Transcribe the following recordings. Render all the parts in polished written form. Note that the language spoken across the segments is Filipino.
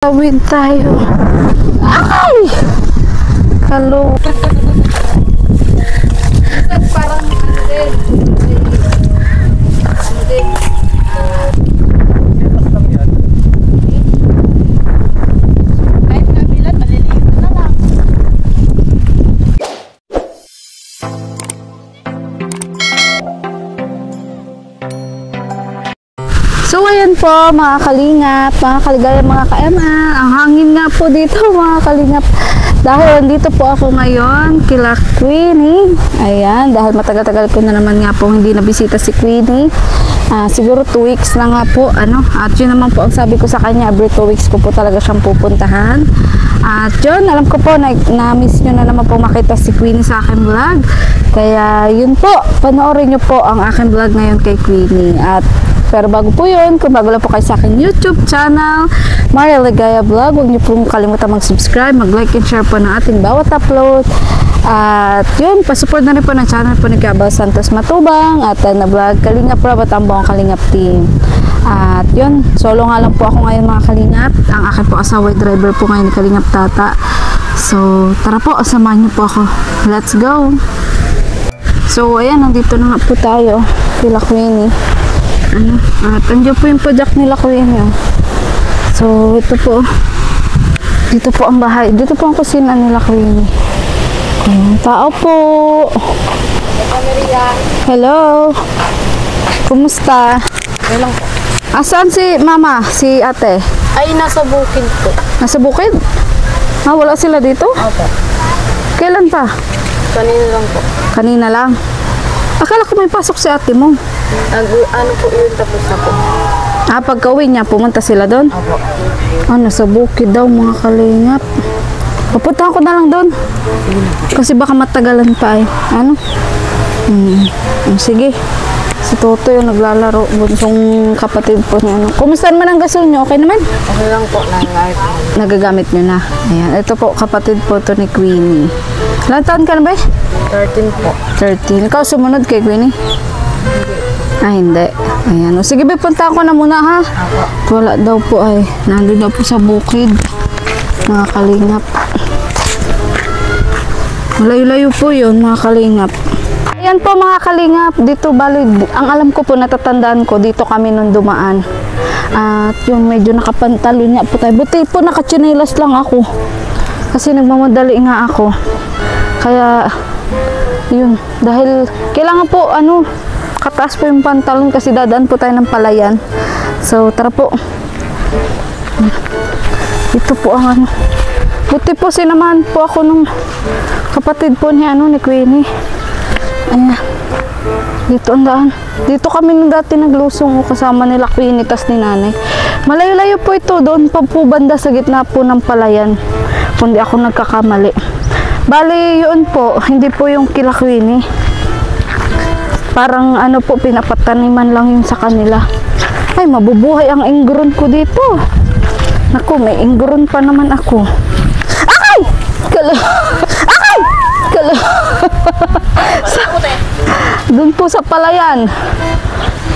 Tawid tayo. Ay! Hello. Parang ano din. Ano din. Kahit nabilan, maliligo na lang. So ayan po mga kalingap, mga kaligaya, mga ka-MA. Ang hangin nga po dito mga kalingap. Dahil dito po ako ngayon kila Queenie. Ayan, dahil matagal-tagal ko na naman nga po hindi nabisita si Queenie. Siguro 2 weeks na nga po. At yun naman po ang sabi ko sa kanya, every 2 weeks ko po talaga siyang pupuntahan. At yun, alam ko po na-miss nyo na naman po makita si Queenie sa aking vlog. Kaya yun po, panoorin nyo po ang aking vlog ngayon kay Queenie. At pero bago po yun, kung bago lang po kayo sa aking YouTube channel, Maria Ligaya Vlog, huwag niyo pong kalimutan mag-subscribe, mag-like and share po ng ating bawat upload. At yun, pasupport na rin po ng channel po ni Gabal Santos Matubang at na vlog Kalingap Rob at ang buong Kalingap team. At yun, solo nga lang po ako ngayon mga Kalingap. Ang akin po asawa driver po ngayon ni Kalingap Tata. So tara po, samahan niyo po ako. Let's go! So ayan, nandito na nga po tayo kila Queenie. At andyan po yung project nila kuya nyo. So ito po, dito po ang bahay, dito po ang kusina nila kuya nyo. Tao po. Hello, kumusta? Walang po. Asan si mama, si ate? Ay, nasa bukid po. Nasa bukid? Wala sila dito? Opo. Kailan pa? Kanina lang po. Kanina lang. Akala ko may pasok si ate mo. Ano po yun, tapos na po. Pagka-uwi niya, pumunta sila doon? Opo. Nasa bukid daw mga kalingap. Papuntahan ko na lang doon. Kasi baka matagalan pa eh. Sige. Si Toto yung naglalaro. Bunsong kapatid po niya. Kumusta naman ang gasol niyo? Okay naman? Okay lang po, nangyayari po. Nagagamit niyo na. Ayan. Ito po, kapatid po to ni Queenie. Ilang taon ka na ba eh? 13 po. 13. Ikaw sumunod kay Queenie? Hindi. Ayan. Sige ba, punta ko na muna ha? Wala daw po ay. Nandun daw po sa bukid. Mga kalingap. Malayo-layo po yun mga kalingap. Ayan po mga kalingap. Dito bali, ang alam ko po, natatandaan ko, dito kami nung dumaan. At yung medyo nakapantalo niya po tayo. Buti po nakachinelas lang ako. Kasi nagmamadali nga ako. Kaya, yun. Dahil, kailangan po, kataas po yung pantalon kasi dadaan po tayo ng palayan. So, tara po. Ito po ang buti po sinamahan po ako nung kapatid po ni Queenie. Ayan. Dito ang daan. Dito kami nung dati naglusong kasama nila Queenie tas ni nanay. Malayo-layo po ito. Doon pa po banda sa gitna po ng palayan. Kundi ako nagkakamali. Bali, yun po. Hindi po yung kila Queenie. Parang po, pinapataniman lang yun sa kanila. Ay, mabubuhay ang ingron ko dito. Naku, may ingron pa naman ako. Ay! Ay! Doon po sa palayan.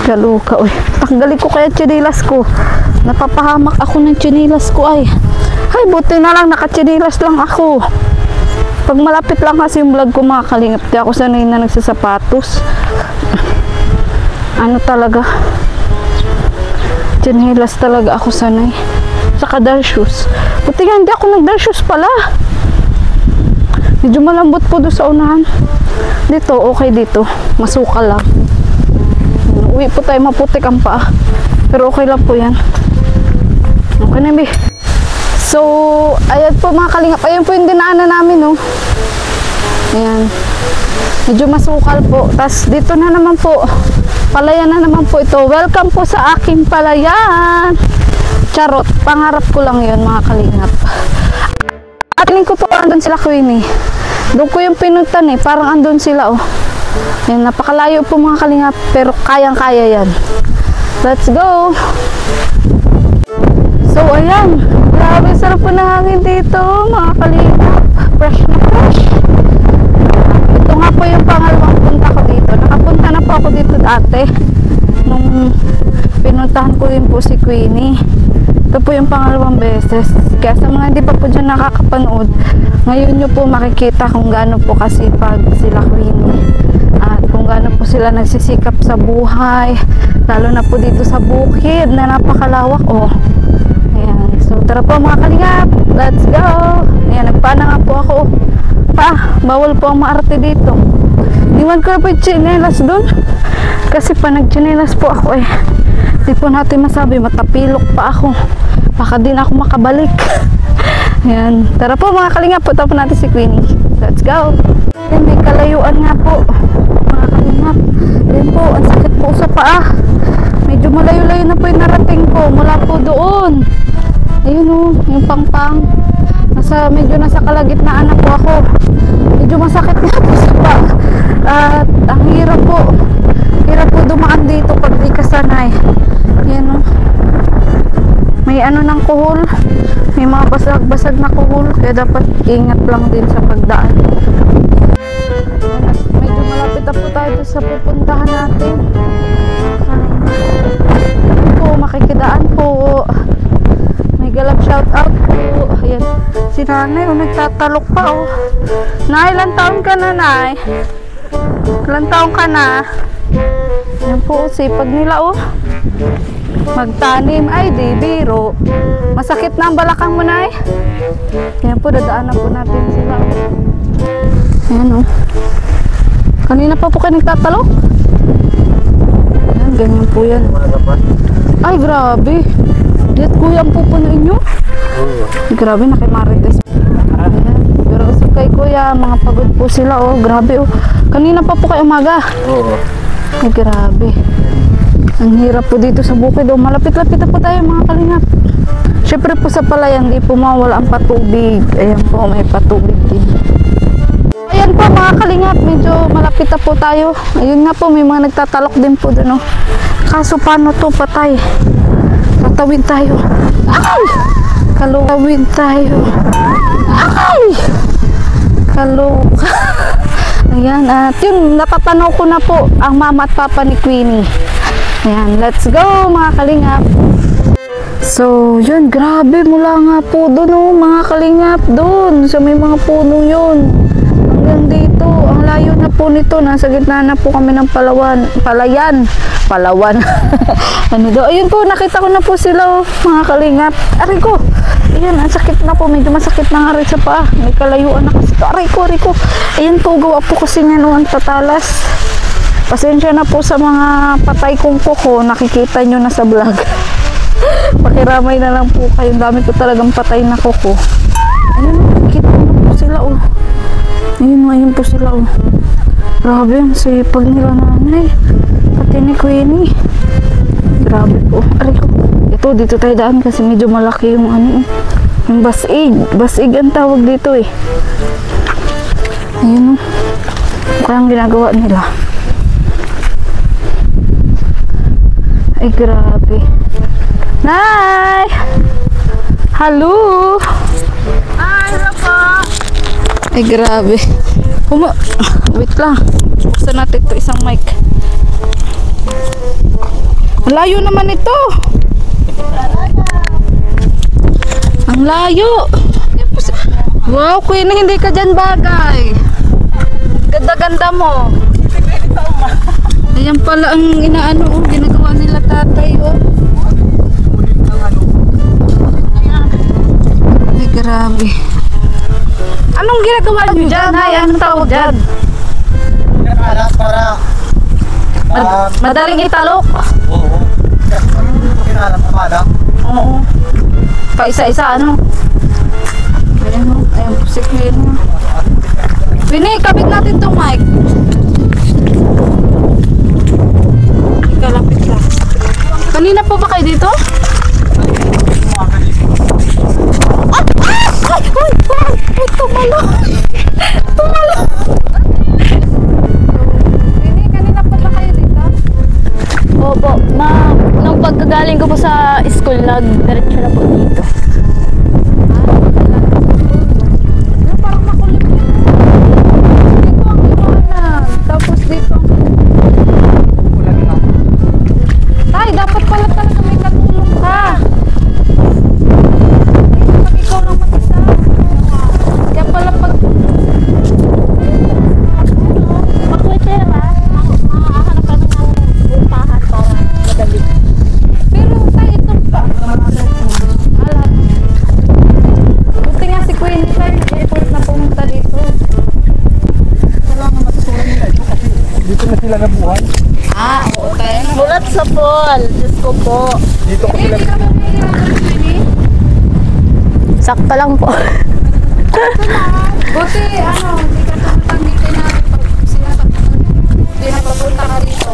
Kaluka, uy. Tanggalin ko kaya tsinilas ko. Napapahamak ako ng tsinilas ko, ay. Ay, buti na lang, nakatsinilas lang ako. Pag malapit lang kasi yung vlog ko mga kalingap, di ako sanay na nagsasapatos. Talaga, tsinelas talaga ako sanay. Saka dark shoes. Buti nga hindi ako nag-dark shoes pala. Medyo malambot po doon sa unahan. Dito, okay dito. Masukal lang. Uwi po tayo, maputik ang paa. Pero okay lang po yan. Okay na, be. So, ayan po mga kalingap. Ayan po yung dinaanan namin, no. Ayan. Medyo masukal po. Tapos dito na naman po. Palayan na naman po ito. Welcome po sa aking palayan. Charot. Pangarap ko lang yun mga kalingap. At tingin ko po andun sila Queenie. Doon ko yung pinuntan eh. Parang andun sila oh. Ayan, napakalayo po mga kalingap. Pero kayang-kaya yan. Let's go. So ayan. Grabe sarap po na hangin dito mga kalingap. Fresh na fresh. Ito nga po yung pangalawang punta ko dito. Nakapunta na po ako dito dati. Nung pinuntahan ko din po si Queenie. Ito po yung pangalawang beses. Kaya sa mga hindi pa po dyan nakakapanood, ngayon nyo po makikita kung gaano po kasipag sila Queenie. At kung gaano po sila nagsisikap sa buhay. Lalo na po dito sa bukid na napakalawak. Oh. Ayan. So tara po mga kalingap. Let's go. Ayan, nagpana nga po ako. Bawal po ang maarte dito. Iwan ko na po yung chinelas dun. Kasi pa nagchinelas po ako eh. Di po natin masabi, matapilok pa ako. Baka din ako makabalik. Ayan. Tara po mga kalingap, punta po natin si Queenie. Let's go. Ayan, may kalayuan nga po. Mga kalingap. Ayan po, ang sakit po sa paa. Medyo malayo-layo na po yung narating ko. Mula po doon. Ayun o, yung pangpang. Medyo nasa kalagitnaan na po ako. Medyo masakit nga po sa paa. At ang hirap po. Hirap po dumaan dito pag di kasanay. Yan o. May ano ng kuhol. May mga basag-basag na kuhol. Kaya dapat ingat lang din sa pagdaan. Medyo malapit na po tayo sa pupuntahan natin. Po, makikidaan po. May galap shout out po. Ayan. Si nanay o nagtatalok pa o. Nay, ilang taon ka na, nay? Ilang taon ka na? Yan po, sipag nila oh. Magtanim, ay di biro. Masakit na ang balakang mo na eh. Yan po, dadaanan po natin sila. Ayan oh. Kanina pa po kayo nagtatalok. Ayan, ganyan po yan. Ay, grabe. Diyan kuya ang pupunuin nyo. Grabe, nakimarites. Ayan, pero kasi kay kuya, mga pagod po sila oh. Grabe oh. Kanina pa po kayo umaga. Oo. Ay, grabe. Ang hirap po dito sa bukid. Oh, malapit-lapit na po tayo mga kalingap. Siyempre po sa palayan, di po mawala ang patubig. Ayan po, may patubig din. Ayan po mga kalingap, medyo malapit na po tayo. Ayun nga po, may mga nagtatalok din po doon. Oh. Kaso paano to patay? Tatawid tayo. Ay! Kalawin tayo. Ay! Kaloka. Ayan, at yun, natatanaw ko na po ang mama at papa ni Queenie. Ayan, let's go mga kalingap. So, yun, grabe, mula nga po doon oh, mga kalingap, doon, sa may mga puno yun. Hanggang dito, ang layo na po nito, nasa gitna na po kami ng palayan. Ano daw, ayun po, nakita ko na po sila oh, mga kalingap. Aray ko, ayan, ang sakit na po, medyo masakit na nga rin sa paa. May kalayuan na kasi, aray ko. Ayan po, gawa po kasi nga noon tatalas. Pasensya na po sa mga patay kong kuko, nakikita nyo na sa vlog. Pakiramay na lang po kayo, dami ko talagang patay na kuko. Ayun, nakikita na po sila oh. Ayun po sila oh. Grabe, ang sipag nila nanay. Pati ni Queenie. Grabe po. Aray ko. Ito, dito tayo daan kasi medyo malaki yung ano, yung basig. Basig ang tawag dito eh. Ayun o. Kaya ang ginagawa nila. Ay, grabe. Nay! Hello! Ay, ano po? Ay, grabe. Wait lang. Buksan natin ito isang mic. Layo naman ito. Ang layo. Wow, Queenie, hindi ka dyan bagay. Ganda-ganda mo. Ayan pala ang inaano, ginagawa nila tatay. Oh. Ay, grabe. Anong ginagawa niyo dyan? Ay, anong tawag dyan? Para Madaling italok. oo. Kinalat na madam. Oo. Pa-isa-isa, ano? Ayan o. Ayan po si Queenie. Queenie, kapit natin itong mic. Ikalapit lang. Kanina po ba kayo dito? Ay! Tumalo! Tumalo! Queenie, kanina po ba kayo dito? Opo, nung pagkagaling ko po sa school, nag-diretso na po dito. Parang makulit yun. Dito ang liwanag. Tapos dito ang... Tay, dapat pala talaga may katulong ka. sila na buhay. Ah, oo tayo. Mulat sa pool. Diyos ko po. Dito ko sila. Hindi ka ba mahirapan, Queenie? Sakto lang po. Buti, ano, hindi ka tumutanggitin na pag sinasabi mo, hindi na papunta ka dito.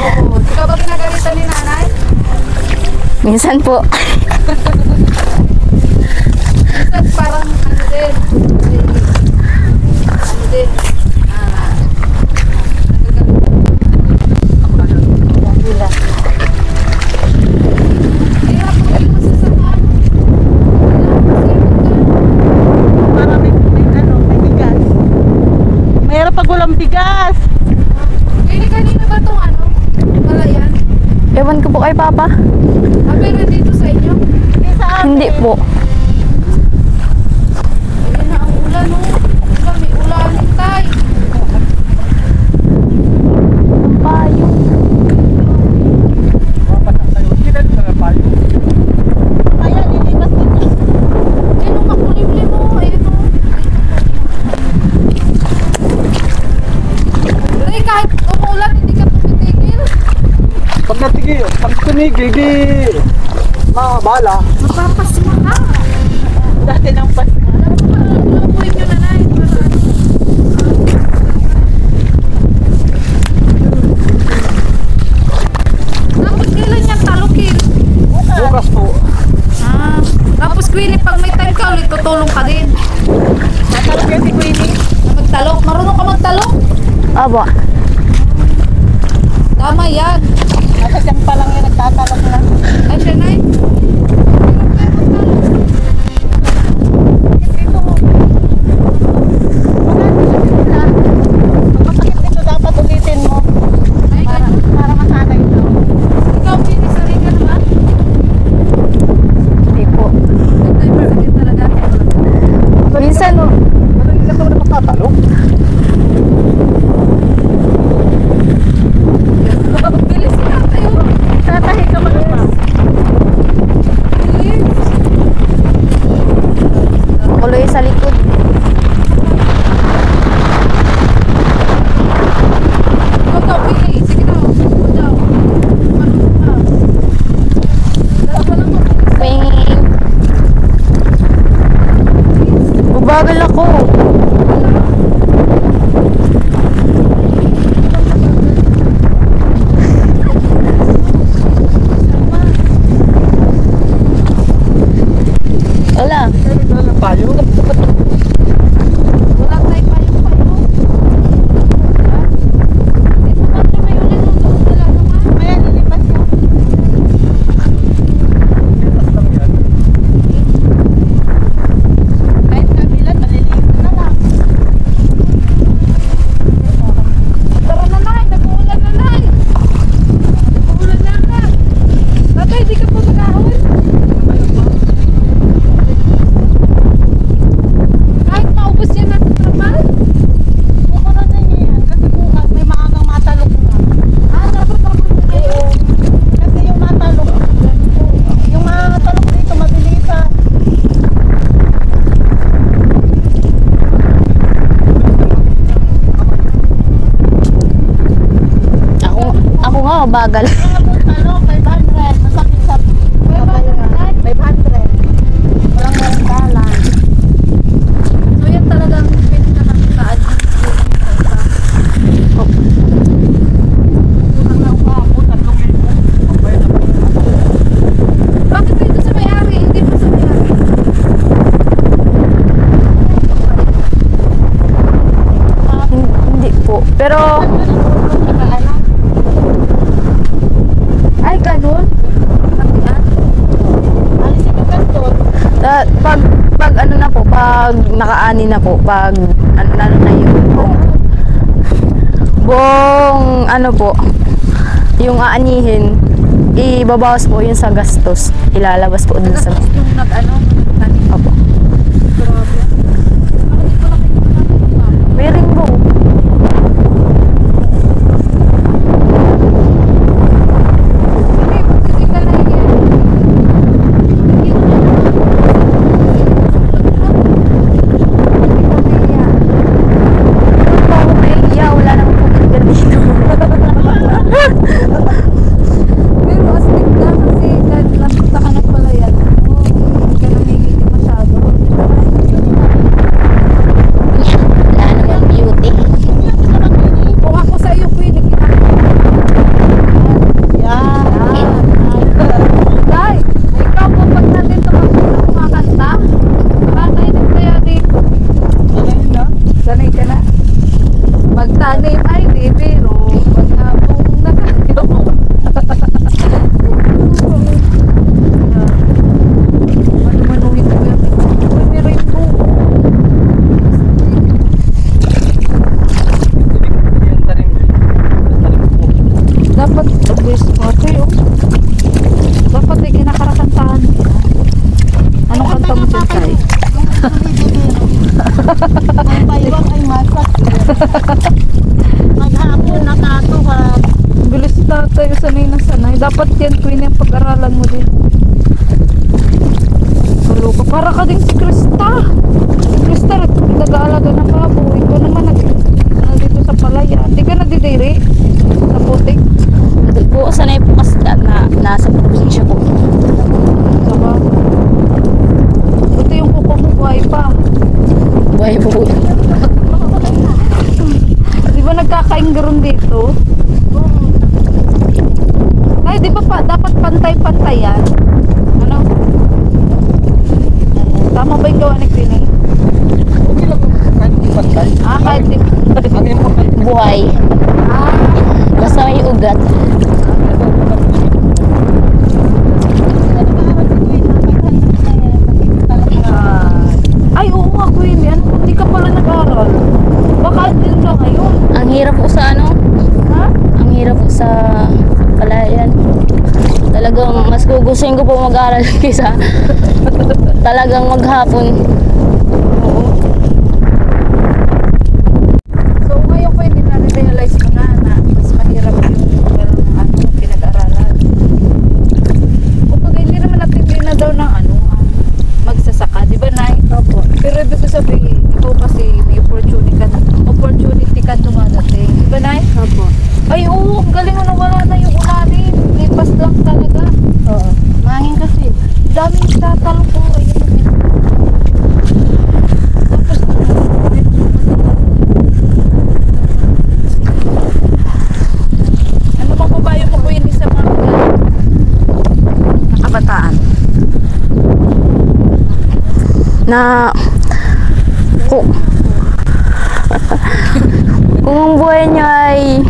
Oo, di ka ba pinagalitan ni nanay? Minsan po. Minsan parang ano din, ah, hirap mo yung masasama. Para may bigas. Mayroon pag walang bigas. Kaya kanina ba itong ano? Malayan? Ewan ko po kay Papa. Ah, pero dito sa inyo? Hindi po. Ayun na ang ulan, oh. Diba, may ulanin tayo. Payong. Kailan na payo? Ayan, lilipas dito. Ayun, oh, makulimlim, oh. Ayun, oh. Ray, kahit umuulan, hindi ka tumitigil. Pag tumigil, di bala. Mapapasma ka. Dati ng pasma. Labuin nyo na, Nay. Para ano. Tapos kailan yan talukin? Bukas po. Ah. Tapos Queenie, pag may time ka ulit, tutulong ka din. Natalog yan si Queenie. Na magtalok. Marunong ka magtalok? Aba. Tama yan. Nasa siyang pa lang yan, nagtatalog na. Ay, siya, Nay. Dito mo. Masakit dito, dapat ulitin mo. Ay, ganun. Para masanay ito. Ikaw, Queenie, sarili ka naman. Hindi po. Ay, masakit talaga. Minsan, Madali lang naman na magtatalong. Bilis ka tayo. Tatahi ka man ba? Bilis. tuloy sa likod. Ikaw daw, Queenie. Sige daw. Ikaw daw. Marunong ka. Dalawa lang ako. Ping. Bubagal ako. Wala. Kailan na lang payo? Wala tayong payo-payo. Ha? Hindi po tatlo may ulan ng doon. Wala naman. Ayan, lilipas yan. Bukas lang yan. Kahit kabilan, maliliit na lang. Tara na, Nay. Nag-uulan na, Nay. Nag-uulan na ka. Tatay, di ka po mag-ahon. Kahit maubos yan natin trabaho. Bukunan na niya yan. Kasi bukas may maagang matalog na. Ah, dapat ako kayo. Kasi yung matalog, yung matalog dito, mabilisan. Ako nga, bagal. Mga talog, 500. Masakit sa 500. Walang maramdalan. So yan talagang pinagkakakitaan. Bakit dito sa may-ari? Hindi pa sa may-ari. Hindi po. Pero, Ay, ganun? Kakitaan? Alisin yung kanton. pag ano na po, pag nakaani na po, pag ano na yung buong ano po, yung aanihin, ibabawas po yun sa gastos. Ilalabas po dun sa Tapos yung nag-ano, tanim. Opo. Grabe. Ako di ko nakikita. May ringo. Hindi ka na yan. Hindi ko na Doon po ako may Dapat yan, Queen, yung pag-aralan mo din. Tulo ka. Para ka din si Krista. Si Krista, nag-aalaga ng baboy. Ikaw naman, nandito sa palaya. Hindi ka nadidiri sa putik. Hindi po, sanay po kasi na nasa probinsya po. Sa baboy. Buti yung kuko mo, buhay pa. Buhay po po. Di ba nagkakainggaron dito? Ay, di ba dapat pantay-pantay yan? Ano? Tama ba yung gawa ni Queenie? Okay lang kahit di pantay. Kahit di Ang importante. Buhay. Basta may ugat. Ay, oo nga, Queenie. Ano, hindi ka pala nag-aral. Baka din ka ngayon. Ang hirap po sa ano? Ha? Ang hirap po sa palayan. Talagang mas gugustuhin ko po mag-aral kaysa talagang maghapon. Oo. So, ngayon, Queenie, na-realize mo na mas mahirap yung walang pinag-aralan. Kapag hindi naman natindi na daw ng magsasaka, di ba, Nay? Opo. Pero ibig ko sabihin, ikaw kasi may opportunity ka dumadating. Di ba, Nay? Opo. Ay, oo, ang galing mo na wala na yung unanin. Lipas lang talaga. Oo. Mahangin kasi. Daming tatalo po. Ayun yung tapos, ano bang pabayo mo po yun sa mga nakabataan? Na kung kung ang buhay niya ay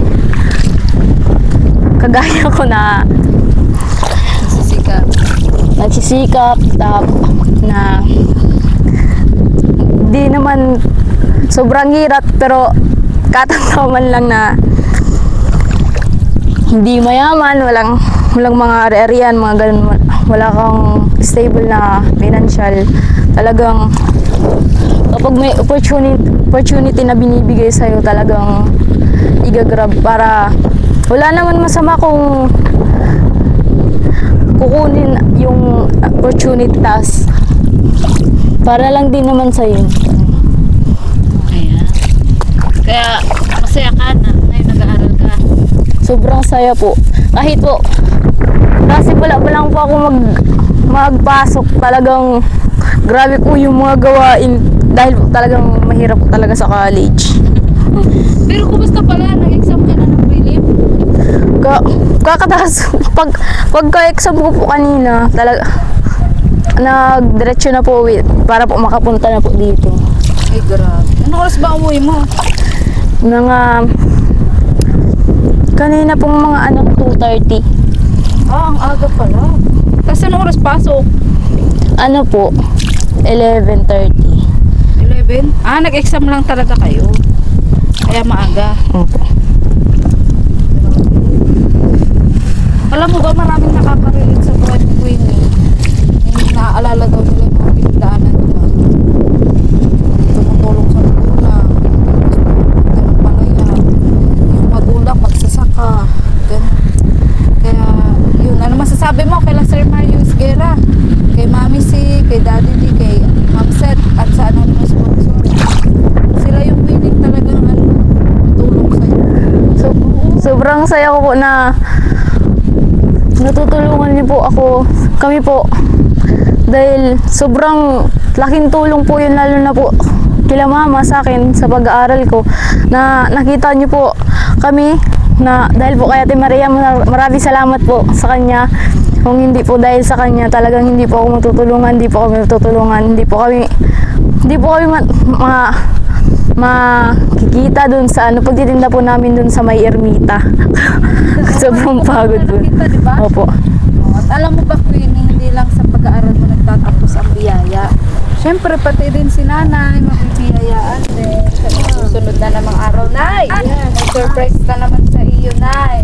kagaya ko na nagsisikap na di naman sobrang hirap pero katantaman lang na hindi mayaman, walang mga ari-arian, mga ganun, wala kang stable na financial. Talagang kapag may opportunity na binibigay sa'yo, talagang igagrab para wala naman masama kung kukunin yung opportunity task para lang din naman sa'yo. Ayan. Kaya masaya ka na ngayon nag-aaral ka. Sobrang saya po. Kahit po, kasi wala pa lang po ako magpasok. Talagang grabe po yung mga gawain dahil po talagang mahirap po talaga sa college. Pero kumusta pala? Nag-exam ka na ng prelim? Kakataas, pagka-exam ko po kanina, talaga, nagdiretso na po para po makapunta na po dito. Ay, grabe. Anong oras ba umuwi mo? Kanina pong mga 2:30. Ang aga pala. Kasi anong oras pasok? Ano po, 11:30. 11? Nag-exam lang talaga kayo. Kaya maaga. Opo. Alam mo ba, maraming nakaka-relate sa buhay ni Queenie. Hindi naaalala daw nila yung mga pinagdaanan nila. Tumutulong sa magulang. Ganun pala yan. Yung magulang magsasaka. Ganun. Kaya, yun. Ano masasabi mo kay Sir Marius Guerra? Kay Mami C, kay Daddy D, kay Ma'am Seth, at sa anonymous sponsor. Sila yung willing talagang tulong sa'yo. Sobrang saya ko po na natutulungan niyo po ako, kami po, dahil sobrang laking tulong po yun, lalo na po kila mama sa akin sa pag-aaral ko, na nakita niyo po kami, na dahil po kay Ate Maria, maraming salamat po sa kanya. Kung hindi po dahil sa kanya, talagang hindi po ako matutulungan, hindi po kami matutulungan, hindi po kami makikita dun sa pagtitinda po namin dun sa may ermita. Sobrang pagod po. Kita, diba? Opo. At alam mo ba, Queenie, hindi lang sa pag-aaral mo nagtatapos ang biyaya. Siyempre, pati din si nanay, mabibiyayaan din. Sa susunod na namang araw, Nay! May surprise na naman sa iyo, Nay.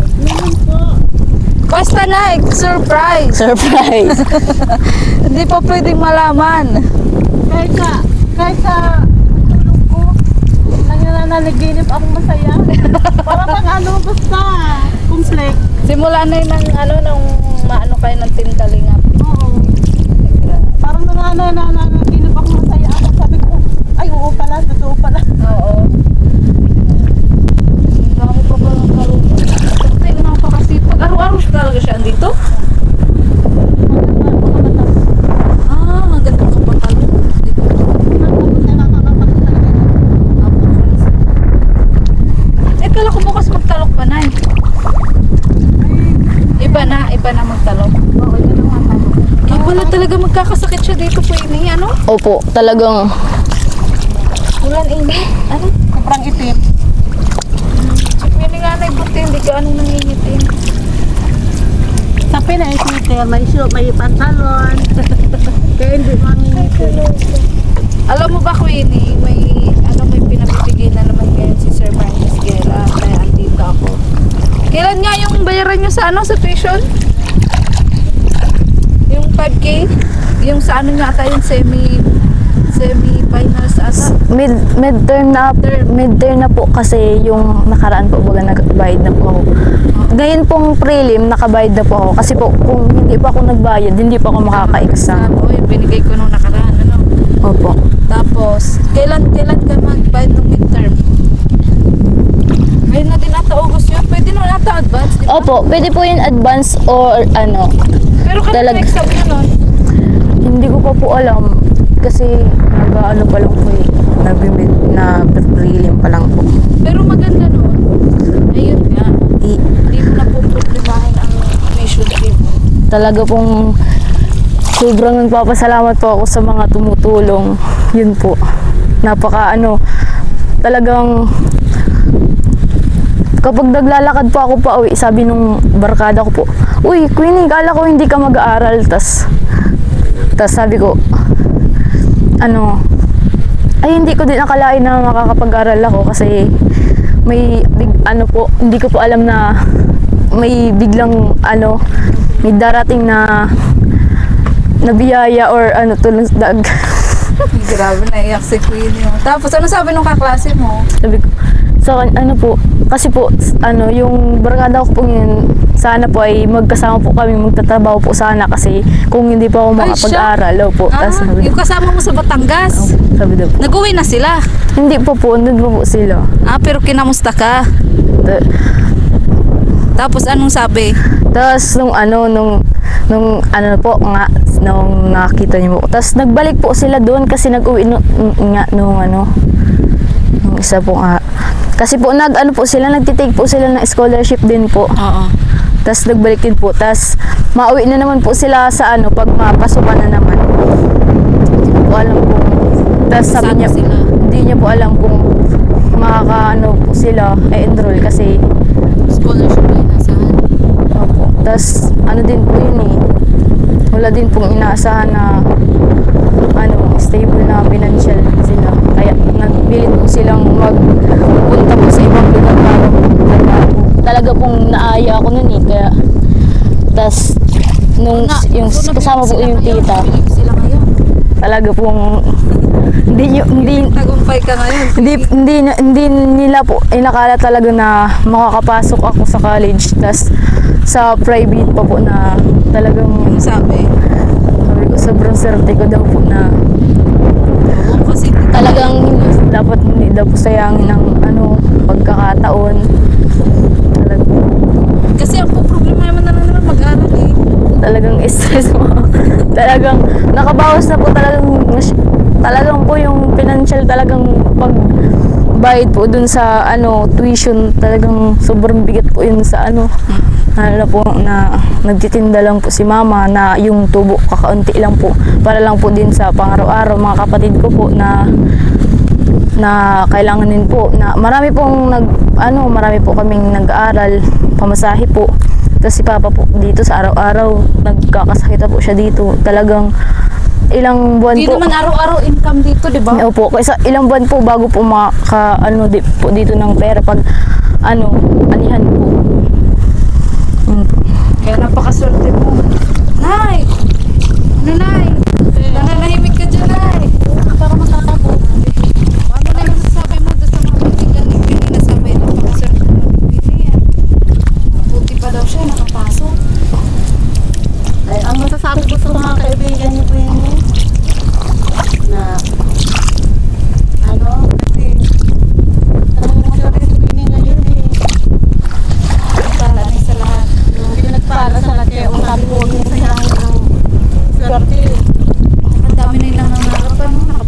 Basta, Nay, surprise! Surprise! Hindi pa pwedeng malaman. Kahit sa tulong ko, nanaginip ako masaya. Para pang basta. conflict. Simula na yun ng ano, nung maano kayo ng Team Kalingap. Oo. Parang nanaginip ako masaya ako. Sabi ko, ay oo pala, totoo pala. Oo. Ang dami pa palang kalungan. Tingnan pa kasi pag araw-araw talaga siya andito. Ah, maganda ka pa kalungan. Eh, kala ko bukas magtalok pa na eh. Iba na magtalok. Kaya pala talaga magkakasakit siya dito po ini, ano? Opo, talagang Ulan init. Ano? Sobrang itim. Check mo nga na ibuti, hindi ka anong nangingitin. Sa pinay-sitter, may pantalon. Kaya hindi mangingitin. Alam mo ba, Queenie, may pinabibigay na naman ngayon si Sir Marnes Guerra, kaya andito ako. Kailan nga yung bayaran nyo sa sa tuition? Yung 5K? Yung sa ano nga ata, yung semi-finals ata? midterm na po kasi yung nakaraan po baga nagbayad na po ako. Ngayon pong prelim, nakabayad na po ako. Kasi po, kung hindi pa ako nagbayad, hindi pa ako makaka-exam. Oo, yung binigay ko nung nakaraan, ano? Opo. Tapos, kailan ka magbayad ng midterm? Ngayon na din ata August yun. Pwede naman ata advance, di ba? Opo, pwede po yung advance or ano. Pero kailan na exam yun nun? Hindi ko pa po alam. Kasi nag-ano pa lang po eh. Na prelim pa lang po. Pero maganda nun. Ayun nga. Hindi mo na po problemahin ang tuition fee mo. Talaga pong sobrang nagpapasalamat po ako sa mga tumutulong. Yun po. Talagang kapag naglalakad po ako pa uwi, sabi nung barkada ko po, "Uy, Queenie, kala ko hindi ka mag-aaral." Tas sabi ko, hindi ko din akalain na makakapag-aral ako kasi hindi ko po alam na may biglang may darating na biyaya or tulong-dag. Grabe, naiyak si Queenie. Tapos ano sabi nung kaklase mo? Sabi ko, kasi po, yung barkada ko po yun, sana po ay magkasama po kami, magtatrabaho po sana kasi kung hindi pa ako makapag-aral, po. Yung kasama mo sa Batangas? Sabi daw po. Nag-uwi na sila? Hindi po, andun po sila. Pero kinamusta ka? Tapos anong sabi? Tapos nung nakita niyo po. Tapos nagbalik po sila doon kasi nag-uwi nung isa po nga. Kasi po nagtitake po sila ng scholarship din po. Oo. Tapos nagbalik din po. Tapos mauwi na naman po sila sa pag mapasukan na naman. Hindi ko po alam kung. Tapos sabi niya, sila? hindi niya po alam kung po sila enroll kasi Scholarship na inasahan? opo. Tapos din po yun eh. Wala din pong inaasahan na stable na financial sila. Kaya nagpilit po silang magpunta po sa ibang lugar para magtrabaho. Talaga pong naaya ako nun eh. Kaya, tas yung kasama po yung tita. Sila ngayon? Talaga pong hindi Tagumpay ka ngayon? hindi nila po inakala talaga na makakapasok ako sa college. Tas sa private pa po na talagang Ano sabi ko, sobrang swerte ko daw po na Oo, kasi talagang hindi daw po sayangin ng pagkakataon. kasi ang problema naman mag-aral eh. Talagang stress mo. Talagang nakabawas na po talagang po yung financial talagang pagbayad po dun sa tuition, talagang sobrang bigat po yun sa po na nagtitinda lang po si mama na yung tubo kakaunti lang po para lang po din sa pang-araw-araw mga kapatid ko po na kailangan din po na marami po kaming nag-aaral, pamasahe po. Tapos si papa po dito sa araw-araw nagkakasakit po siya dito. Talagang ilang buwan Hindi po. naman araw-araw income dito, di ba? Opo, kaysa ilang buwan po bago po po dito ng pera pag anihan po. Kaya napakaswerte mo. Nay! Nay? Nananahimik ka dyan, Nay. Para matatapo. Ano na yung masasabi mo doon sa mga kaibigan ni Pili na sabi, napakaswerte mo ni Pili yan.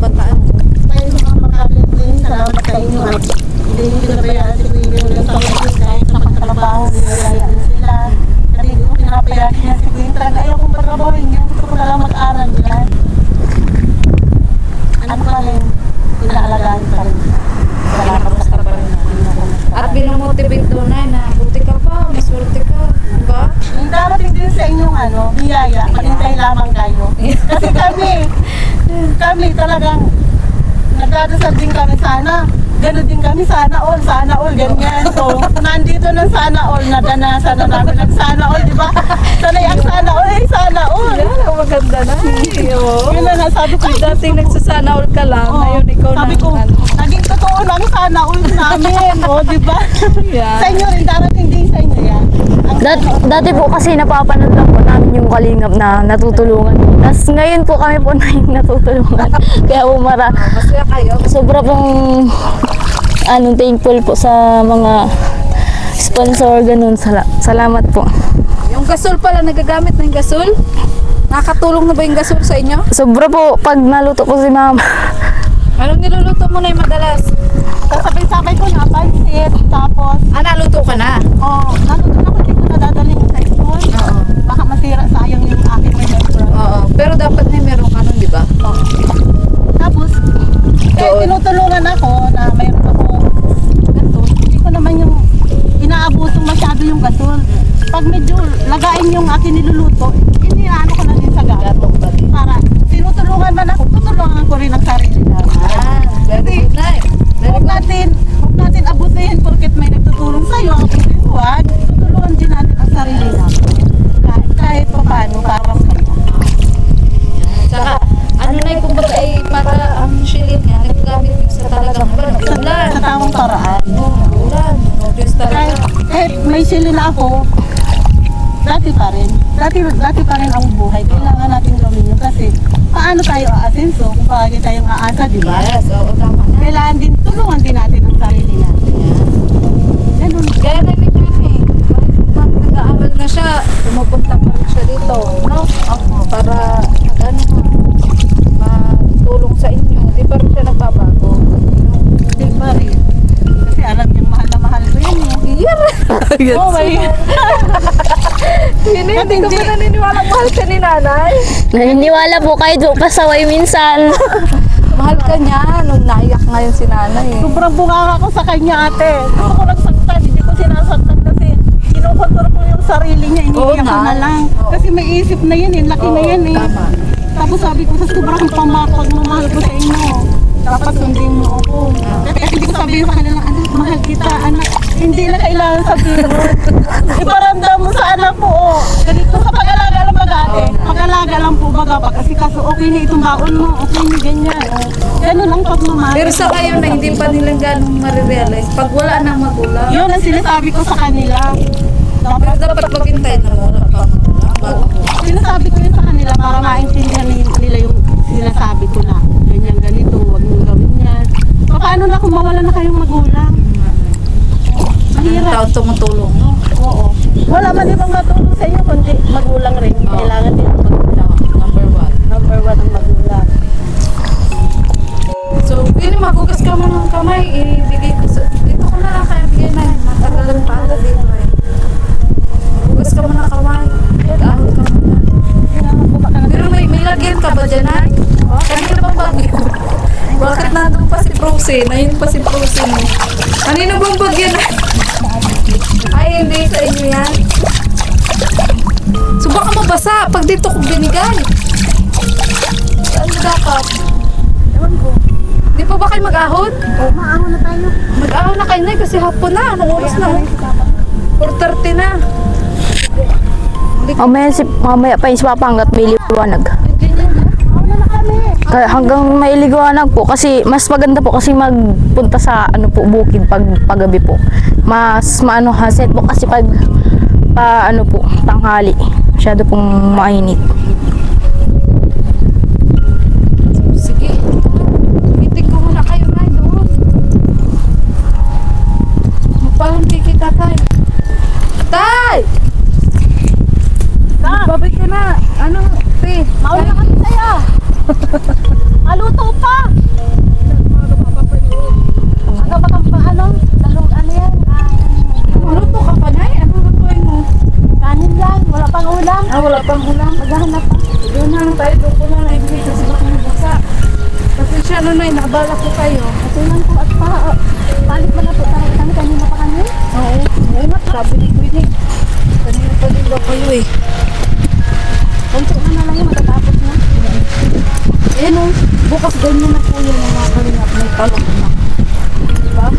kabataan. Tayo sa mga makalit-lin, salamat sa inyo at hindi nyo pinabayaan si Queenie ulit sa ulit kahit sa pagtrabaho, nilayaan sila. Kasi hindi ko pinabayaan niya si Queenie. Talaga ayaw kong patrabahin niya. Gusto ko na lang mag-aral yan. Ano pa rin? Inaalagaan pa rin. Salamat sa pa rin. At binamotivate doon na buti ka pa, maswerte ka. Diba? Yung darating din sa inyong biyaya, maghintay lamang kayo. Kasi kami talagang nagdadasal din kami sana. Ganon din kami, sana all, ganyan. So, nandito ng sana all, nadanasan na namin ng sana all, di ba? Sanay ang sana all. Yan, ang maganda na. Yun na nasabi ko. Dating nagsasana all ka lang, ngayon ikaw na. Sabi ko, naging totoo lang sana all namin, di ba? Yan. Sa inyo rin, darating din sa inyo yan. Dati po kasi napapanood lang po namin yung Kalingap na natutulungan. Tapos ngayon po kami po na yung natutulungan. Kaya po Masaya kayo. sobra pong thankful po sa mga sponsor, ganun. Salamat po. Yung gasol pala, nagagamit na yung gasol? Nakakatulong na ba yung gasol sa inyo? Sobra po pag naluto ko si mama. Anong niluluto mo na yung madalas? Sabay-sabay ko na, pansit, tapos, Naluto ka na? naluto na ko, hindi ko nadadaling sa school. Oo. Baka masira, sayang yung aking restaurant. Oo. Pero dapat na merong ano, di ba? Tapos, tinutulungan ako na mayroon ako gasol. Hindi ko naman yung inaabuso masyado yung gasol. Pag medyo lagain yung aking niluluto, iniano ko na din sa gatong. Para tinutulungan man ako, tutulungan ko rin ang sarili namin. Very good na. Huwag natin abutin porket may nagtutulong sa'yo. Huwag, tutulungan din natin ang sarili natin. Kahit pa paano, para sa'yo. Saka, ano na yung kumbaga ay para ang shilling niya, naggamit din sa talagang ulan. Sa tamang paraan. Ulan. Diyos talaga. Kahit may sili na ako, dati pa rin. Dati pa rin ang buhay. Kailangan natin gawin yun kasi paano tayo aasenso kung paano tayong aasa, di ba? Yes, oo, tama na. Kailangan din, tulungan din natin ang sarili natin. Ganun. Kaya narinig namin, kahit nag-aaral na siya, pumupunta pa rin siya dito, no? Para matulong sa inyo. Di pa rin siya nagbabago. Hindi pa rin. Kasi alam niyang mahal na mahal ko yan eh. Yes. Oh, may... Hindi ko pa naniniwala mahal ka ni nanay. Naniniwala po kayo doon pasaway minsan. Mahal ka niya nung naiyak ngayon si nanay. Sobrang bunganga ko sa kanya, ate. Gusto ko nagsaktan, hindi ko sinasaktan kasi kinukontrol ko yung sarili niya, iniiyak ko na lang. Kasi may isip na yan eh, laki na yan eh. Tama. Tapos sabi ko, sa sobrang pagmamahal ko sa inyo, dapat sundin mo ako. Kasi hindi ko sabihin sa kanila, anak, mahal kita, anak. Hindi na kailangan sabihin. Iparamdam mo sa anak mo, oh. Ganito sa pag-alaga lang mag-ate. Pag-alaga lang po baga pa. Kasi kaso okay na itong baon mo, okay na ganyan. Oh. Ganun ang pagmamahal. Pero sa kayo na hindi pa nilang ganong marirealize, pag wala nang magulang, Yun ang sinasabi ko sa kanila. pero dapat maghintay na wala pa magulang bago mo. Sinasabi ko yun sa kanila para maintindihan nila yung sinasabi ko na ganyan ganito, huwag nyo gawin yan. Paano na kung mawala na kayong magulang? Mahirap. Taon tumutulong, no? Oo. Wala man ibang matulong sa inyo, kundi magulang rin. Kailangan din ang magulang. Number one. Number 1 ang magulang. So, yun magugas ka mo ng kamay, ibigay ko sa... Dito ko na lang kaya bigay na. Matagalan pa ako dito eh. Magugas ka mo ng kamay. Ahol ka mo na. Kailangan po baka Pero may lagyan ka ba dyan, ay? Kanina bang bagyo? Bakit nandun pa si Frozen? Ayun pa si Frozen. Kanina bang bagyo na? Ay, hindi sa inyo yan. So baka mabasa pag dito ko binigay. Saan mo dapat? Ewan ko. Di pa ba kayo mag-ahon? Maahon na tayo. Mag-ahon na kayo na kasi hapon na. Anong oras na? 4:30 na. Mamaya pa yung si Papa hanggat may liwanag. Mauna na kami. Kaya hanggang may liwanag po kasi mas maganda po kasi magpunta sa bukid paggabi po. Mas hassle po kasi pag tanghali. Masyado pong mainit. Sige. Itik ko muna kayo na doon. Magpalang kikita tayo. Tay! Babay ka na. Ano, Pe? Mauna na kami sa'yo. Nakaluto pa! Ano ba kang ano? Dalong ano yan? Maluto ka pa na Ano lutuin mo? Kanin lang, wala pang ulam. Wala pang ulam. Maghahanap pa. Doon na lang tayo. Doon ko na lang ibigay sa baka ng basa. Kasi siya nakabala ko kayo. Atunan ko at balik mo na po tayo kami kanina pa kami. Oo. Ngayon sabi ni Queenie. Kanina pa din ba kayo eh. Kunti na lang yung matatapos na. Eh no, bukas ganyan na po yun ang mga kalingap. May talok na. Diba?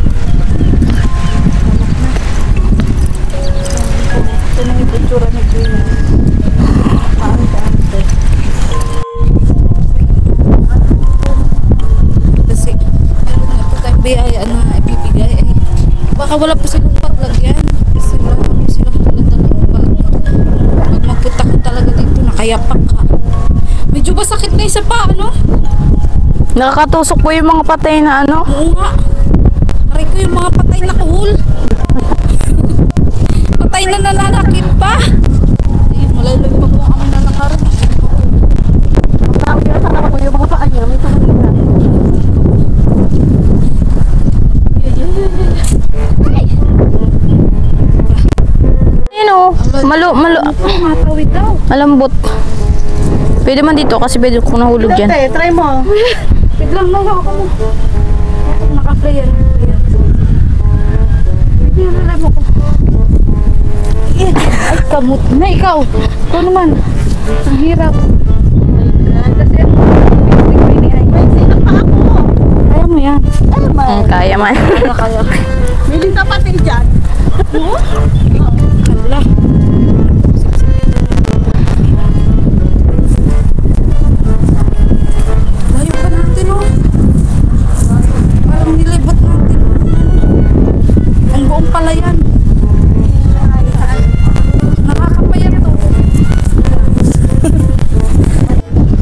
Ito na yung picture ni Queenie. Paante-ante. Kasi meron nga po tayong biyaya na ibibigay. Eh, baka wala pa silang paglagyan. Kasi wala pa silang paglagyan. Pag magpunta ko talaga dito, nakayapak ka. Medyo ba sakit na isa pa, ano? Nakakatusok po yung mga patay na ano. Oo nga. Aray ko yung mga patay na kuhol. Patay na nananakit pa. Ay, malalag pa po kami nalakaran. Tao yun, sana ko yung mga paa niya. May tumanin na. Matawid daw. Malambot. Pwede man dito kasi pwede kung nahulog yan. Dati, try mo. Biglang lang ako mo. Naka-play yan. Pinalala mo ko. Ay, kamot na ikaw. Ikaw naman. Ang hirap. Kasi ano, May sino pa ako. kaya mo yan. Ay, may. Kaya man. Kaya. May linta pati dyan. Hala. Layo pa natin, oh. Parang nilibat natin. Ang buong palayan. Nakakapayan to.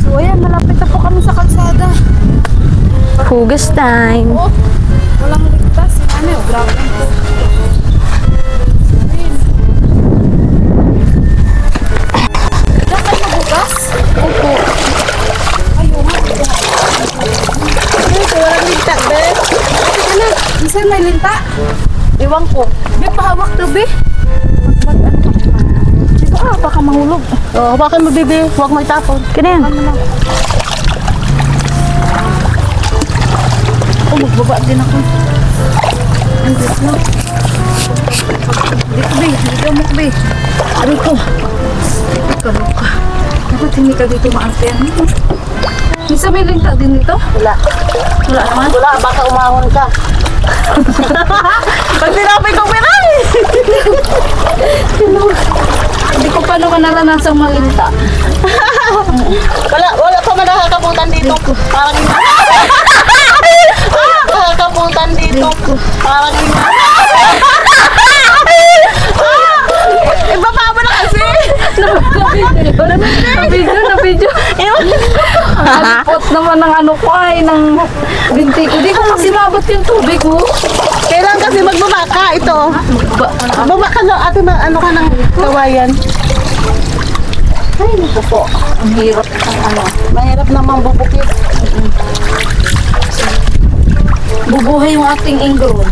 So, ayan, malapit na po kami sa kalsada. Hugas time. Oh, walang ligtas. Ano yun? Grabe ang to. Diyan kayo magugas? Opo. Ayaw nga. Ay, walang linta, be. Ano? Minsan may linta? Iwan ko. May pahawak to, be. Dito ka, baka mahulog. Oh, bakit mo, bibi? Huwag mo itapon. Kaya yan. Ano lang. Oh, magbaba din ako. Andit na. Dito, be. Dito mo, be. Aray ko. Dito ka. Dapat hindi ka dito maantiyan. Minsan may linta din dito? Wala. Wala naman. Wala, baka umahon ka. Pag tinapay ko, pinay! Hindi ko paano ka naranasang malinta. Wala pa man nakakabutan dito. Parang nakakabutan dito. Parang ibaba mo na kasi. Na-video. Alipot naman ng ano ko ay, ng binti ko. Di ko kasi mabot yung tubig ko. Kailan kasi magbaba ka ito. Baba ka na, ate, ano ka ng kawayan. Ay, nito po. Ang hirap ng ano. Mahirap naman bubukit. Bubuhay yung ating ingron.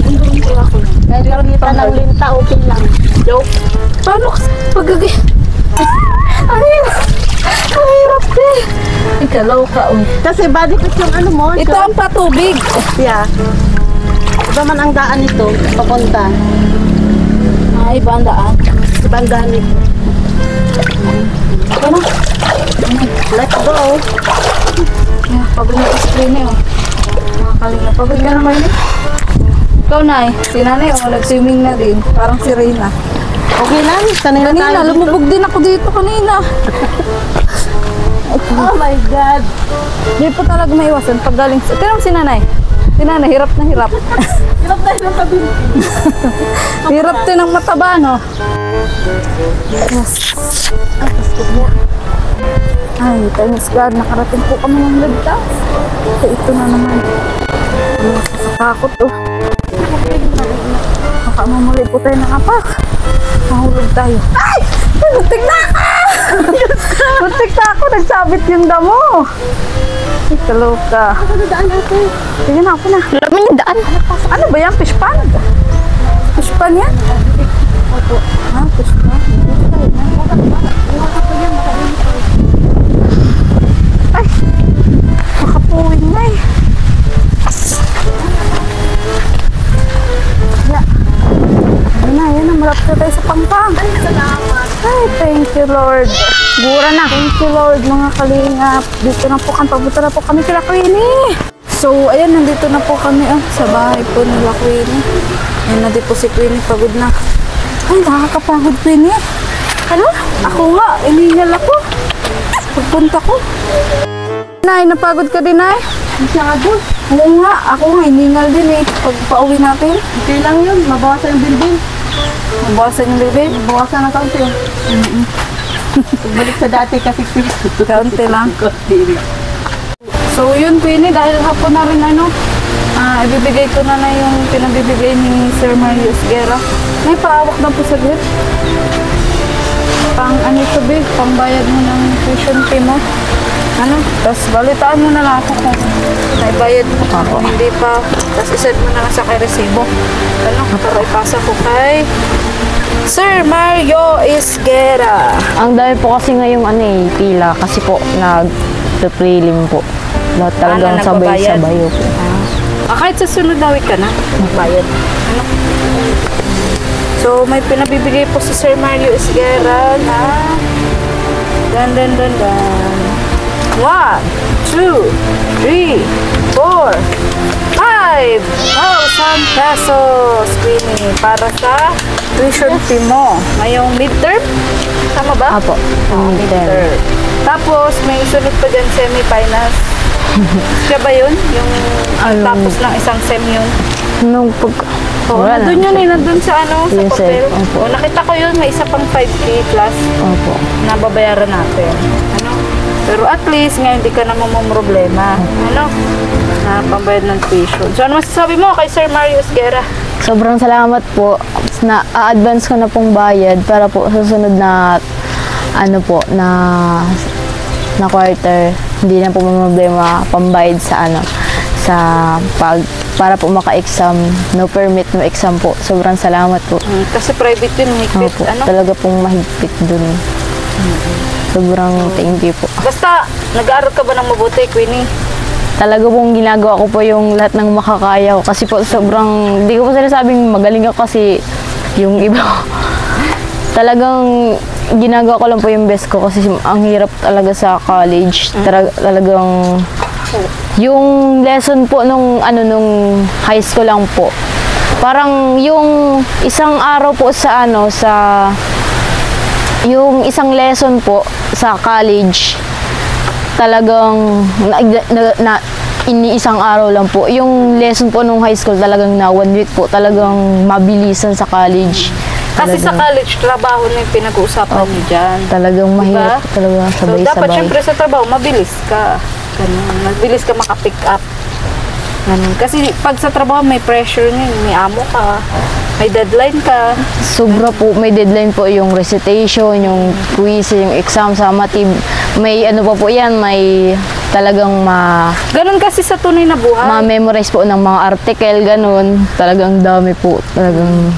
Ingron ko ako lang. Kahit lang dito ng linta, okay lang. Joke. Paano kasi pagkagi... Ang hirap eh. Ikalaw ka, oh. Kasi body fit yung ano mo. Ito ang patubig. Yeah. Iba man ang daan nito, papunta. Ay, iba ang daan. Ibang daan nito. Ano? Let's go. Pagod na screen eh, oh. Makakalina. Pagod ka naman eh. Ikaw na eh. Si nanay, oh, nag-swimming na din. Parang si Reyna. Okay lang. Kanina Kanina, tayo dito. lumubog din ako dito kanina. Oh my God. Hindi po talaga maiwasan pag galing sa... Pero si nanay. Si nanay, hirap na hirap. Hirap tayo ng tabi. Hirap din ang mataba, no? Yes. Ay, thanks God. Nakarating po kami ng ligtas. So, ito na naman. Nakakatakot, oh. Nakamamuli po tayo ng apak. Mahulog tayo. Ay! Tingnan ka! Muntik na ako, nagsabit yung damo. Ay, kaloka. Sige na, ako na. Laman yung daan. Ano ba yan? Fish pond? Fish pond yan? Ah, fish pond. Ay, makapuwing na eh. Yan na, malapit na tayo sa Pampang. Ay, thank you, Lord. Gura na. Thank you, Lord, mga kalingap. Dito na po kami, papunta na po kami kila Queenie. So, ayan, nandito na po kami sa bahay po nila Queenie. Ayan, nandito po si Queenie, pagod na. Ay, nakakapagod, Queenie. Ano? Ako nga, iningal ako. Pagpunta ko. Nay, napagod ka din, Nay? Masyado. Oo nga, ako nga, iningal din eh. Pag pauwi natin, Okay lang yun. Mabawasan yung bilbil. mabawasan yung bebe. Mabawasan na kaunti. Balik sa dati kasi Kaunti lang. Kaunti lang. So yun, Queenie, dahil hapon na rin ibibigay ko na yung pinabibigay ni Sir Mario Esguera. May paawak na po saglit. Pang ano ito, be? Pangbayad mo ng tuition fee mo. Ano? Tapos balitaan mo na lang ako kung may bayad mo. Kung hindi pa, tapos isend mo na lang sa kay resibo. Ano? Para ipasa ko kay Sir Mario Esguera. Ang dami po kasi ngayong pila kasi po nag-prelim po. Lahat talagang nagbabayad? sabay-sabay po. Kahit sa sunod na week ka na, magbayad. Ano? So, may pinabibigay po si Sir Mario Esguera na dan. 1, 2, 3, 4, 5,000 pesos, Queenie, para sa tuition fee mo. Ngayong midterm? Tama ba? Apo, Midterm. Tapos, may sunod pa dyan semi-finals. Siya ba yun? Yung tapos ng isang sem yun? Nung pag... Oo, Wala na. nandun yun nandun sa sa Yes, papel. sir. Opo. Nakita ko yun, may isa pang 5K plus Opo. na babayaran natin. Ano? Pero at least, ngayon di ka na problema. Ano? Na pambayad ng tuition. So, ano masasabi mo kay Sir Mario Esguera? Sobrang salamat po. Na a-advance ko na pong bayad para po sa susunod na na quarter, hindi na po problema pambayad sa para po maka-exam, no permit, no exam po. Sobrang salamat po. Kasi private yun, higpit. Opo, Ano? talaga pong mahigpit dun. Sobrang thank you po. Basta, nag-aaral ka ba ng mabuti, Queenie? Talaga pong ginagawa ko po yung lahat ng makakaya ko. Kasi po sobrang, di ko po sinasabing magaling ako kasi yung iba talagang ginagawa ko lang po yung best ko kasi ang hirap talaga sa college. Talagang yung lesson po nung high school lang po. Parang yung isang araw po yung isang lesson po sa college talagang iniisang araw lang po. Yung lesson po nung high school talagang na 1 week po talagang mabilisan sa college. Kasi sa college, trabaho na yung pinag-uusapan niyo dyan. Talagang mahirap Diba? talaga So, sabay-sabay. dapat syempre sa trabaho, mabilis ka. Ganun. Mabilis ka maka-pick up. Ganun. Kasi pag sa trabaho, may pressure niyo, may amo ka, may deadline ka. Sobra po, may deadline po yung recitation, yung quiz, yung exam sa math. May pa po yan, may talagang Ganun kasi sa tunay na buhay. ma-memorize po ng mga article, ganun. Talagang dami po, talagang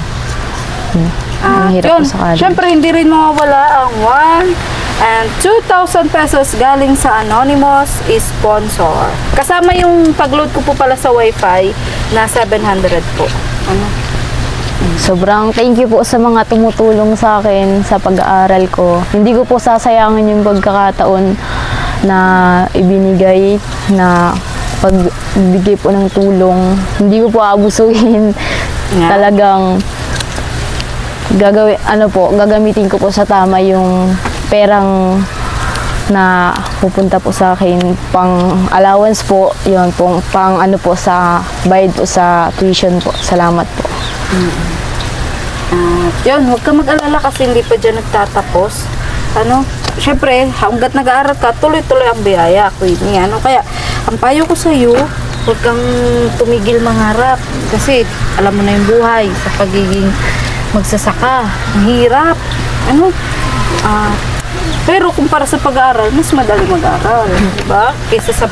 mahirap Yun. po sa college. Syempre, hindi rin mawawala ang 1 and 2,000 pesos galing sa Anonymous sponsor. Kasama yung pag-load ko po pala sa wifi na 700 po. Ano? Sobrang thank you po sa mga tumutulong sa akin sa pag-aaral ko. Hindi ko po sasayangin yung pagkakataon na ibinigay na pagbigay po ng tulong. Hindi ko po aabusuhin. Yeah. Talagang gagamitin ko po sa tama yung perang na pupunta po sa akin pang allowance po, yun po, pang sa bayad po sa tuition po. Salamat po. Yun, huwag ka mag-alala kasi hindi pa dyan nagtatapos. Syempre, hanggat nag-aaral ka, tuloy-tuloy ang biyaya, Queenie. Kaya, ang payo ko sa'yo, huwag kang tumigil mangarap. Kasi, alam mo na yung buhay sa pagiging magsasaka. Ang hirap. Pero kumpara sa pag-aaral, mas madali mag-aaral, di ba? Kaysa sa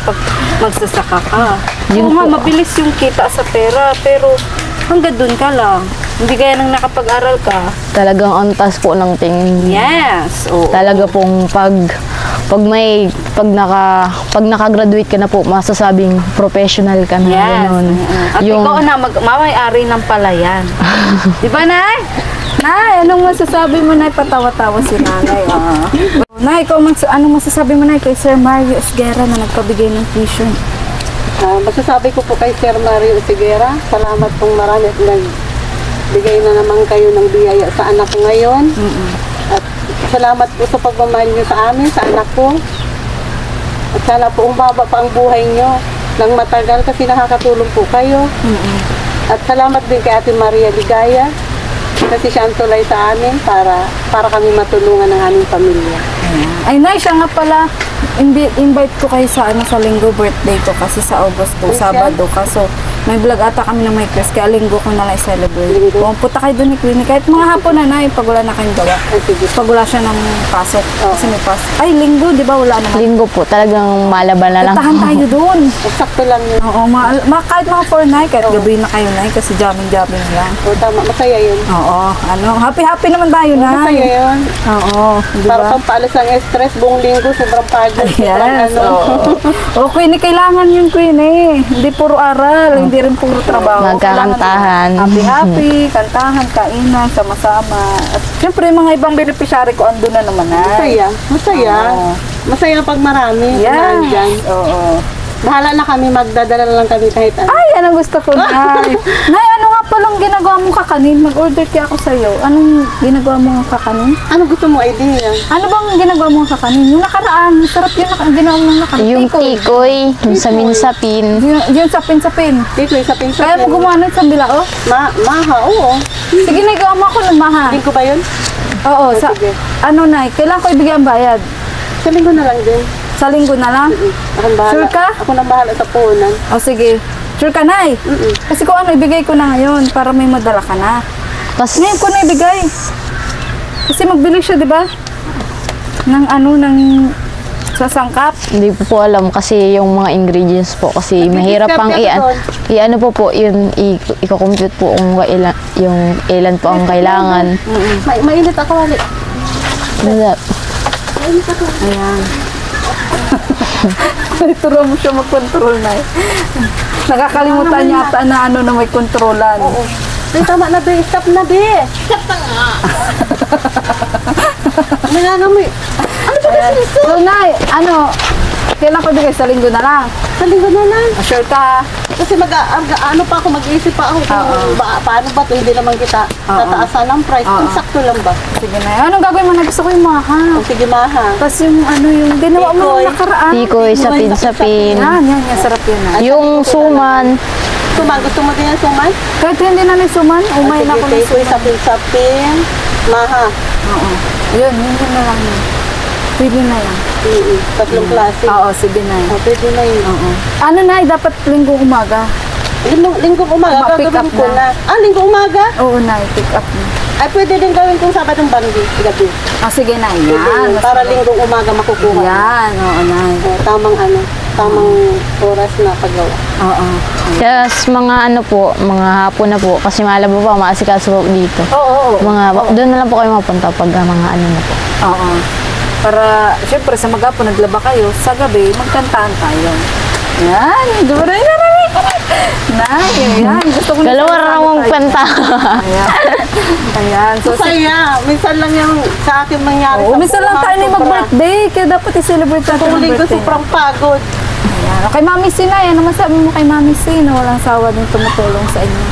magsasaka ka. Oo nga, mabilis yung kita sa pera, pero hanggang dun ka lang. Hindi kaya nang nakapag-aral ka. Talagang on task po ng tingin. Yes. Oo. Talaga pong pag naka-graduate ka na po, masasabing professional ka na. Yes. Ganun. At ikaw na mamay-ari ng palayan. Di ba, Nay? Nay, anong masasabi mo, Nay? Patawa-tawa si Nanay. Nay, anong masasabi mo, Nay, kay Sir Mario Esguera na nagpabigay ng tuition? Masasabi ko po kay Sir Mario Esguera, salamat pong marami at nagbigay na naman kayo ng biyaya sa anak ko ngayon. At salamat po sa pagmamahal niyo sa amin, sa anak ko. At sana po umaba pa ang buhay niyo ng matagal kasi nakakatulong po kayo. At salamat din kay Ate Maria Ligaya kasi siya ang tulay sa amin para kami matulungan ng aming pamilya. Ay, Nay, siya nga pala, invite ko kayo sa linggo birthday ko kasi sa August 2, Sabado. Kaso may vlog ata kami ng may Chris, kaya linggo ko na lang i-celebrate. Linggo? Kung punta kayo doon ni Queenie, kahit mga hapon na, Nay, pag wala na kayong gawa. Sige. Pag wala siya ng pasok, kasi may pasok. Ay, linggo, di ba? Wala naman. Linggo po, talagang malaban na lang. Puntahan tayo doon. Sakto lang yun. Oo, kahit mga 4 night, kahit gabi na kayo, Nay, kasi jamming lang. O tama, masaya yun. Oo, happy tayo, Nay. Masaya yun. Oo, di Para ba? pang paalis ng stress buong linggo, sobrang pagod. Sobrang Yes, oo. Queenie, kailangan yun, Queenie. Hindi puro aral, hindi rin puro trabaho. Magkakantahan. Happy, kantahan, kainan, sama-sama. At syempre, yung mga ibang beneficiary ko, ando na naman, Nay. Masaya. Oo. Masaya pag marami. Yes. Nandyan. Oo. Bahala na kami, magdadala na lang kami kahit ano. Ay, anong gusto ko, Nay? Nay, ano nga palang ginagawa mong kakanin? Mag-order kaya ako sa'yo. Anong ginagawa mong kakanin? Ano gusto mo idea? Ano bang ginagawa mong kakanin? Yung nakaraan, sarap yung ginawa mong nakaraan. Yung tikoy, yung samin-sapin. Yung sapin-sapin. Dito, isa pinsa. Kaya mo gumawa nun sa bilao? Maha, oo. Sige, Nay, gawa mo ako ng maha. Linggo ba yun? Oo, sige. ano, Nay, kailangan ko ibigay ang bayad? Sa linggo na lang din. Sa linggo na lang? Akong bahala. Sure ka? Ako na bahala sa punan. O sige. Sure ka, Nay? Kasi kung ano, ibigay ko na ngayon para may madala ka na. Ngayon ko na ibigay. Kasi magbili siya, di ba? Ng sasangkap. Hindi po alam kasi yung mga ingredients po kasi mahirap pang i-ano po yun i-compute po kung yung ilan po ang kailangan. Mainit ako, wali. Ayan. Turo mo siya mag-control, Nay. Nakakalimutan niya ata na na may kontrolan. Oo. Ay, tama na, be. Stop na, be. Stop na nga. Ano nga naman? Ano ba kasi ito? So, Nay, kailan ko bigay sa linggo na lang? Sa linggo na lang. Sure ka? Kasi ano pa ako, mag-iisip pa ako kung paano ba ito, hindi naman kita tataasan ng price. Kung sakto lang ba? Sige, Nay. Anong gagawin mo na? Gusto ko yung maha. Sige, maha. Tapos yung yung ginawa mo Tikoy. yung nakaraan. Tikoy, sapin-sapin. Yan, sarap yun, Nay. Yung suman. Suman, gusto mo din yung suman? Kahit hindi na may suman, umay na ako ng Sige, suman. sapin-sapin, maha. Oo. Yun na lang yun. Pwede na yan. Tatlong klase. Oo, sige, Nay. Pwede na yun. Oo. Ano, Nay? Dapat linggo umaga. Linggong umaga, Ma-pick up gagawin ko na. na. Linggong umaga? Oo, Nay. Pick up na. Ay, pwede din gawin kong Sabadong gabi. Sige, Nay. Pwede Yan. yun, para linggong umaga makukuha. Yan. Oo, Nay. Tamang oras na paggawa. Oo. Tapos mga mga hapon na po kasi malabo pa maasikaso po dito. Oo. Doon na lang po kayo mapunta pag mga na po. Oo. Para, syempre, sa magapo, naglaba kayo. Sa gabi, magkantaan tayo. Yan. Duray na rin. Nay, yan. Gusto ko na Dalawa sinasabi na mong tayo. panta. Ayan. So, Masaya. Minsan lang yung sa akin mangyari. Oo, minsan lang tayo na mag-birthday. Kaya dapat i-celebrate natin ang Tuling ko birthday. sobrang pagod. Ayan. Okay, Mami C, Nay. Ano masabi mo kay Mami C na walang sawa din tumutulong sa inyo?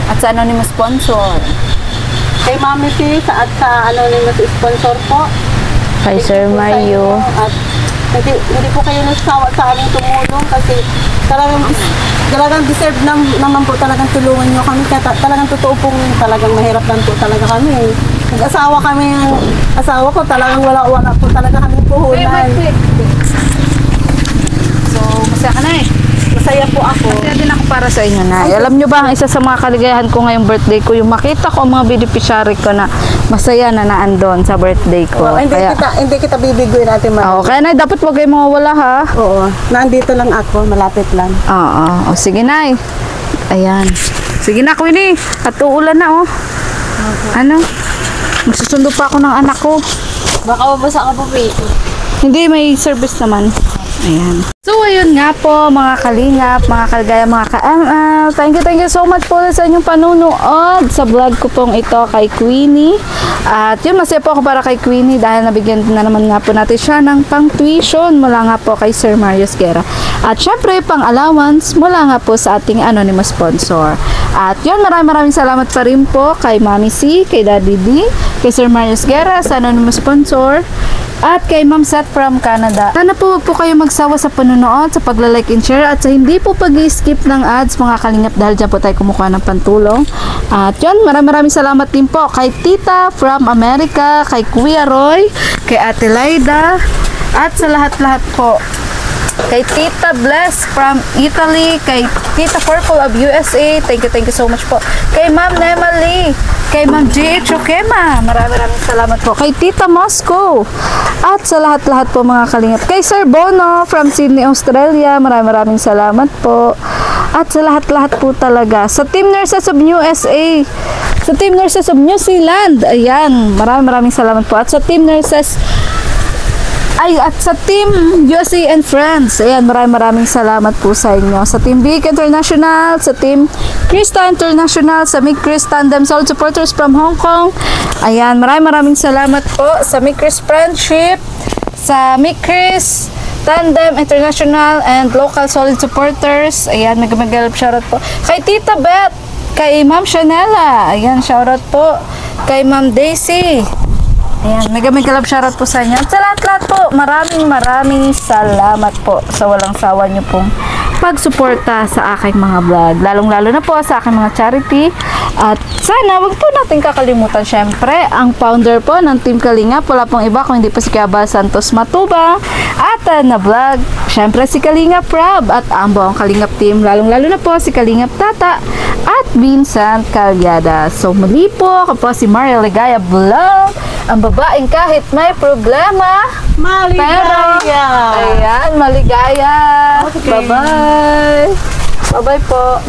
At sa anonymous sponsor. Kay Mami C, at sa anonymous sponsor po. Kay Sir Mario. At hindi po kayo nasawa sa aming tumulong kasi talagang deserve naman po talagang tulungan nyo kami. Kaya talagang totoo pong talagang mahirap lang po talaga kami. Nag-asawa kami ng asawa ko, talagang wala po talaga kaming puhunan. So, masaya ka na eh. masaya po ako. Kaya din ako para sa inyo na. Alam nyo ba, ang isa sa mga kaligayahan ko ngayong birthday ko, yung makita ko ang mga beneficiary ko na masaya na naandon sa birthday ko. Hindi kita bibiguin natin Oo, kaya na dapat wag kayo mawawala ha. Oo, nandito lang ako, malapit lang. Oo, o sige na Ayan. Sige na, Queenie. At uulan na Ano? Magsusundo pa ako ng anak ko. Baka mabasa ka po, Hindi, may service naman. Ayan. So, ayun nga po, mga kalingap, mga kaligaya, mga ka-ML. Thank you so much po sa inyong panunood sa vlog ko pong ito kay Queenie. At yun, masaya po ako para kay Queenie dahil nabigyan na naman nga po natin siya ng pang-tuition mula nga po kay Sir Marius Guerra. At syempre, pang-allowance mula nga po sa ating anonymous sponsor. At yun, maraming salamat pa rin po kay Mami C, kay Daddy D, kay Sir Marius Guerra sa anonymous sponsor. At kay Ma'am Seth from Canada. Sana po huwag po kayo magsawa sa panonood, sa pagla-like and share at sa hindi po pag-skip ng ads mga kalingap dahil dyan po tayo kumukuha ng pantulong. At yun, maraming salamat din po kay Tita from America, kay Kuya Roy, kay Ate Laida at sa lahat-lahat po. Kay Tita Bless from Italy, kay Tita Purple of USA, thank you so much po. Kay Ma'am Nemali, kay Ma'am G.H. Okema, maraming salamat po. Kay Tita Moscow, at sa lahat-lahat po mga kalingap. Kay Sir Bono from Sydney, Australia, maraming salamat po. At sa lahat-lahat po talaga. Sa Team Nurses of USA, sa Team Nurses of New Zealand, ayan, maraming salamat po. At sa Team Nurses at sa Team USA and Friends, ayan, maraming salamat po sa inyo. Sa Team Big International, sa Team Krista International, sa Mig Chris Tandem Solid Supporters from Hong Kong, ayan, maraming salamat po. Sa Mig Chris Friendship, sa Mig Chris Tandem International and Local Solid Supporters, ayan, mag-help shoutout po. Kay Tita Beth, kay Ma'am Chanela, ayan, shoutout po. Kay Ma'am Daisy, ayan, mega love shoutout po sa inyo. At sa lahat-lahat po, maraming salamat po sa walang sawa nyo pong pagsuporta sa aking mga vlog. Lalong-lalo na po sa aking mga charity. At sana, wag po natin kakalimutan syempre, ang founder po ng Team Kalingap. Wala pong iba kung hindi po si Kuya Santos Matubang. At na vlog, syempre si Kalingap Rob at ang buong Kalingap team. Lalong-lalo na po si Kalingap Tata at Vincent Calyada. So muli po, ako po si Maria Ligaya Vlog. Ang babaeng kahit may problema, Maligaya! Ayan, maligaya. Okay. Bye-bye. Bye-bye po.